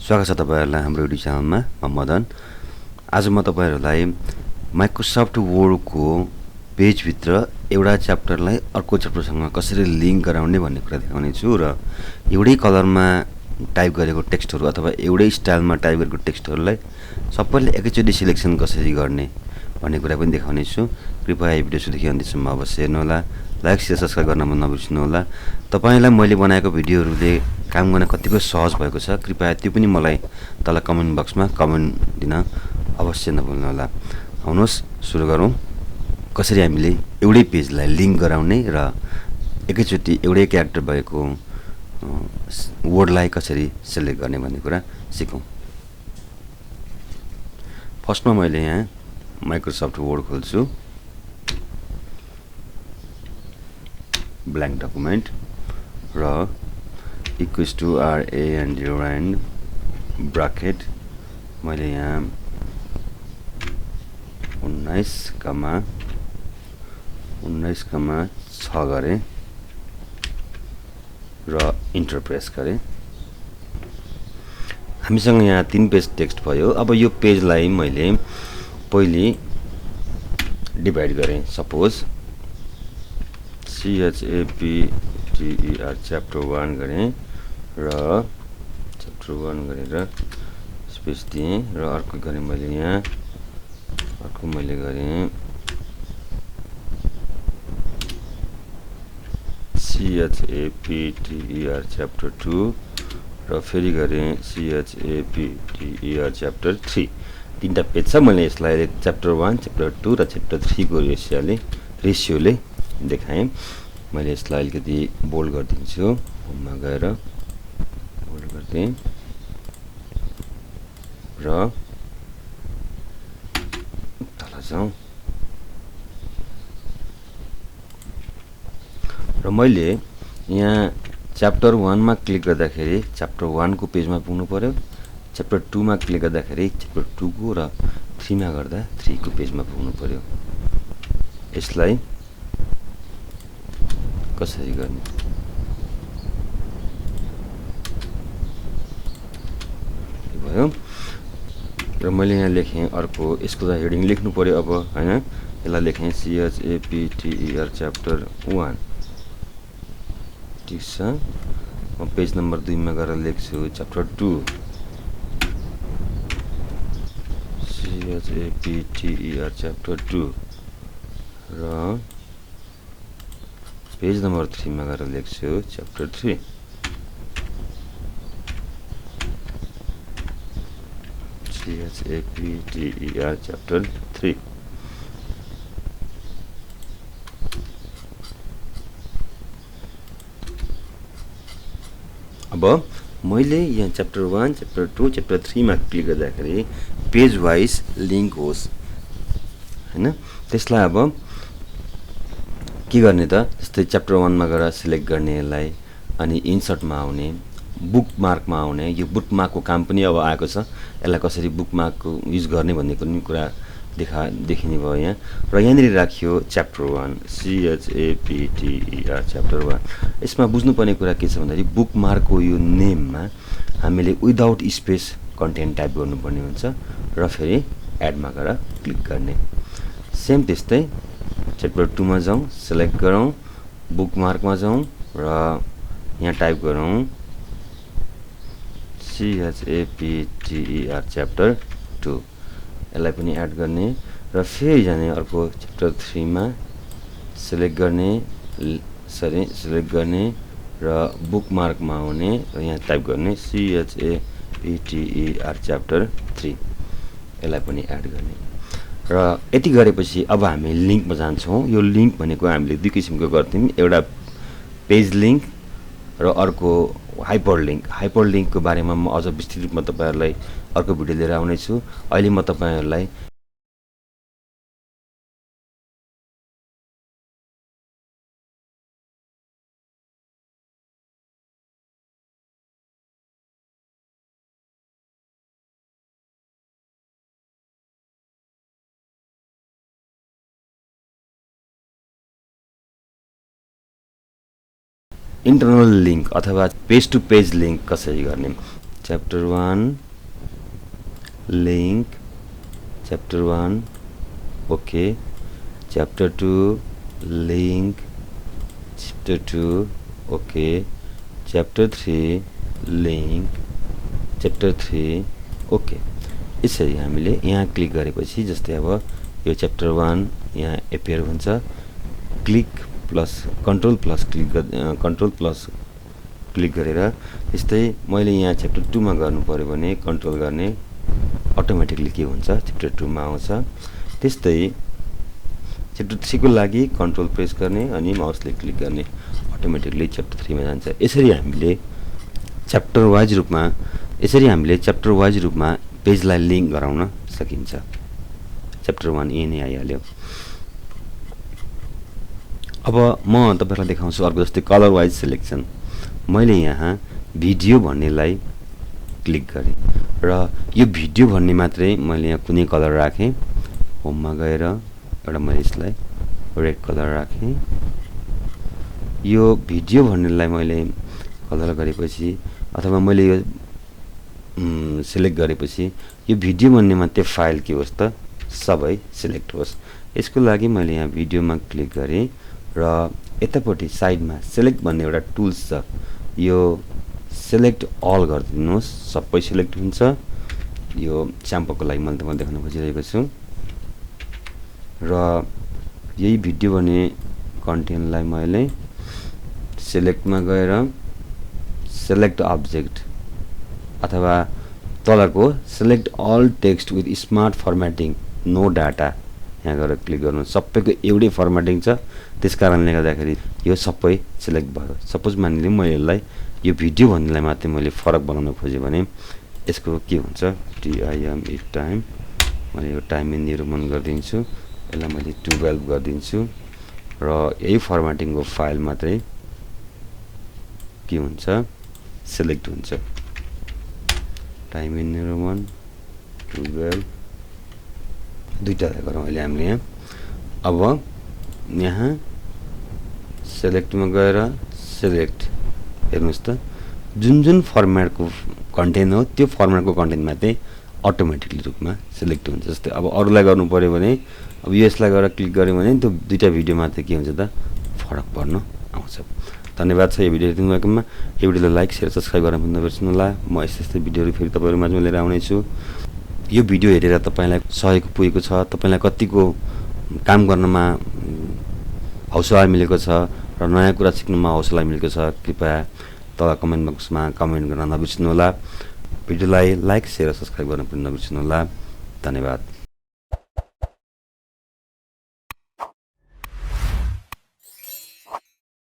स्वागत छ तपाईहरुलाई हाम्रो युट्युब च्यानलमा। म मदन। आज म तपाईहरुलाई माइक्रोसफ्ट वर्डको पेजभित्र एउटा च्याप्टरलाई अर्को च्याप्टरसँग कसरी लिंक गराउने भन्ने कुरा देखाउने छु र एउटै कलरमा टाइप गरेको टेक्स्टहरु अथवा एउटै स्टाइलमा टाइप गरेको टेक्स्टहरुलाई सबैले एकैचोटी सिलेक्सन कसरी गर्ने भन्ने कुरा पनि देखाउने छु। कृपया यो भिडियो सुरुदेखि अन्त्यसम्म अवश्य हेर्नुहोला। लाइक शेयर सब्स्क्राइब गर्न नबिर्सनु होला। तपाईलाई मैले बनाएको भिडियोहरुले काम गर्न कतिको सहज भएको छ कृपया त्यो पनि मलाई तल कमेन्ट बक्समा कमेन्ट दिन अवश्य नभुल्नु होला। आउनुहोस् सुरु गरौँ। कसरी हामीले एउटै पेजलाई लिंक गराउने र एकैचोटी एउटै क्यारेक्टर भएको वर्डलाई कसरी सिलेक्ट गर्ने भन्ने कुरा सिकौं। फर्स्टमा मैले यहाँ माइक्रोसफ्ट वर्ड खोल्छु। ब्ल्याङ्क डकुमेन्ट र इक्वल्स टु RAND ब्राकेट मैले यहाँ 19,6 गरे र इन्टर प्रेस गरे। हामीसँग यहाँ 3 पेज टेक्स्ट भयो। अब यो पेजलाई मैले पहिले डिभाइड गरे। सपोज CHAPTER च्याप्टर 1 गरे र च्याप्टर 1 गरेर स्पेस दिए र अर्को गरे मैले यहाँ अर्को मैले गरे CHAPTER च्याप्टर 2 र फेरि गरे CHAPTER च्याप्टर 3। तीनटा पेज छ। मैले यसलाई च्याप्टर 1 च्याप्टर 2 र च्याप्टर 3 को रेशियोले देखाएँ। मैले यसलाई अलिकति बोल्ड गरिदिन्छु। होममा गएर बोल्ड गर्दिएँ र तल जाउँ र मैले यहाँ च्याप्टर 1 मा क्लिक गर्दाखेरि च्याप्टर 1 को पेजमा पुग्नु पर्यो। च्याप्टर 2 मा क्लिक गर्दाखेरि च्याप्टर 2 को र 3 मा गर्दा 3 को पेजमा पुग्नु पर्यो। यसलाई कसरी गर्ने भयो र मैले यहाँ लेखेँ अर्को यसको त हेडिङ लेख्नु पर्यो अब हैन। यसलाई लेखेँ CHAPTER च्याप्टर 1 ठीक छ। म पेज नम्बर 2 मा गएर लेख्छु च्याप्टर 2 CHAPTER च्याप्टर 2 र पेज नम्बर 3 मा गएर लेख्छु च्याप्टर 3 CHAPTER च्याप्टर 3। अब मैले यहाँ च्याप्टर 1 च्याप्टर 2 च्याप्टर 3 मा क्लिक गर्दाखेरि पेज वाइज लिंक होस् हैन। त्यसलाई अब के गर्ने त जस्तै च्याप्टर 1 मा गएर सिलेक्ट गर्ने यसलाई अनि इन्सर्टमा आउने बुकमार्कमा आउने। यो बुकमार्कको काम पनि अब आएको छ। यसलाई कसरी बुकमार्कको युज गर्ने भन्ने पनि कुरा देखिने भयो यहाँ र यहाँनिर राखियो च्याप्टर 1 CHAPTER च्याप्टर 1। यसमा बुझ्नुपर्ने कुरा के छ भन्दाखेरि बुकमार्कको यो नेममा हामीले विदाउट स्पेस कन्टेन्ट टाइप गर्नुपर्ने हुन्छ र फेरि एडमा गएर क्लिक गर्ने। सेम त्यस्तै च्याप्टर 2 मा जाउँ, सिलेक्ट गरौँ, बुकमार्कमा जाउँ र यहाँ टाइप गरौँ CHAPTER च्याप्टर 2। यसलाई पनि एड गर्ने र फेरि जाने अर्को च्याप्टर 3 मा सिलेक्ट गर्ने सिलेक्ट गर्ने र बुकमार्कमा आउने र यहाँ टाइप गर्ने CHAPTER च्याप्टर 3। यसलाई पनि एड गर्ने र यति गरेपछि अब हामी लिंकमा जान्छौँ। यो लिंक भनेको हामीले दुई किसिमको गर्थ्यौं। एउटा पेज लिंक र अर्को हाइपरलिंक। हाइपरलिंकको बारेमा म अझ विस्तृत रूपमा तपाईहरुलाई अर्को भिडियो लिएर आउने छु। अहिले म तपाईहरुलाई इन्टरनल लिंक अथवा पेज टु पेज लिंक कसरी गर्ने chapter 1 link, chapter 1 okay, chapter 2 link, chapter 2 okay, chapter 3 link, chapter 3 okay। यसरी हामीले यहाँ क्लिक गरेपछि जस्तै अब यो chapter 1 यहाँ एपियर हुन्छ, click plus control plus click गरेर यस्तै मैले यहाँ chapter 2 मा गर्नु पर्यो भने कन्ट्रोल गर्ने अटोमेटिकली के हुन्छ chapter 2 मा आउँछ। त्यस्तै chapter 3 को लागि कन्ट्रोल प्रेस गर्ने अनि माउसले क्लिक गर्ने अटोमेटिकली chapter 3 मा जान्छ। यसरी हामीले च्याप्टर वाइज रूपमा पेजलाई लिंक गराउन सकिन्छ। च्याप्टर 1 यही नै आइहाल्यो। अब म तपाईहरुलाई देखाउँछु अर्को जस्तै कलर वाइज सिलेक्सन। मैले यहाँ भिडियो भन्नेलाई क्लिक गरे र यो भिडियो भन्ने मात्रै मैले यहाँ कुनै कलर राखे, होममा गएर एउटा मैले यसलाई रेड कलर राखे। यो भिडियो भन्नेलाई मैले कलर गरेपछि अथवा मैले यो सिलेक्ट गरेपछि यो भिडियो भन्नेमा त्यो फाइल के होस् त सबै सिलेक्ट होस्। यसको लागि मैले यहाँ भिडियोमा क्लिक गरे र यतापट्टि साइडमा सिलेक्ट भन्ने एउटा टुल्स छ, यो सिलेक्ट अल गरिदिनुहोस्, सबै सिलेक्ट हुन्छ। यो स्याम्पलको लागि मैले तपाईलाई देखाउन खोजिरहेको छु र यही भिडियो भन्ने कन्टेन्टलाई मैले सिलेक्टमा गएर सिलेक्ट अब्जेक्ट अथवा तलको select all text with smart formatting no data यहाँ गएर क्लिक गर्नु। सबैको एउटै फर्मेटिङ छ, त्यसकारणले गर्दाखेरि यो सबै सिलेक्ट भयो। सपोज मानिलिउँ मैले यसलाई यो भिडियो भन्नेलाई मात्रै मैले फरक बनाउन खोजेँ भने यसको के हुन्छ TIME टाइम, मैले यो टाइम निरूपण गरिदिन्छु, यसलाई मैले 12 गरिदिन्छु र यही फर्मेटिङको फाइल मात्रै के हुन्छ सिलेक्ट हुन्छ। टाइम निरूपण 12 दुईटा गरौँ अहिले हामीले यहाँ। अब यहाँ सिलेक्टमा गएर सिलेक्ट हेर्नुस् त जुन फर्मेटको कन्टेन्ट हो त्यो फर्मेटको कन्टेन्टमा चाहिँ अटोमेटिकली रूपमा सिलेक्ट हुन्छ। जस्तै अब अरूलाई गर्नु पर्यो भने अब यसलाई गएर क्लिक गर्यो भने त्यो दुईटा भिडियोमा चाहिँ के हुन्छ त फरक पर्न आउँछ। धन्यवाद छ यो भिडियो हेर्नु भएकोमा। यो भिडियोलाई लाइक शेयर सब्स्क्राइब गर्न नबिर्सनु होला। म यस्तै भिडियोहरु फेरि तपाईहरु माझमा लिएर आउने छु। यो भिडियो हेरेर तपाईलाई सहयोग पुगेको छ, तपाईलाई कतिको काम गर्नमा हौसला मिलेको छ र नयाँ कुरा सिक्नुमा हौसला मिलेको छ, कृपया तल कमेन्ट बक्समा कमेन्ट गर्न नबिर्सनु होला। भिडियोलाई लाइक शेयर सब्स्क्राइब गर्न पनि नबिर्सनु होला। धन्यवाद।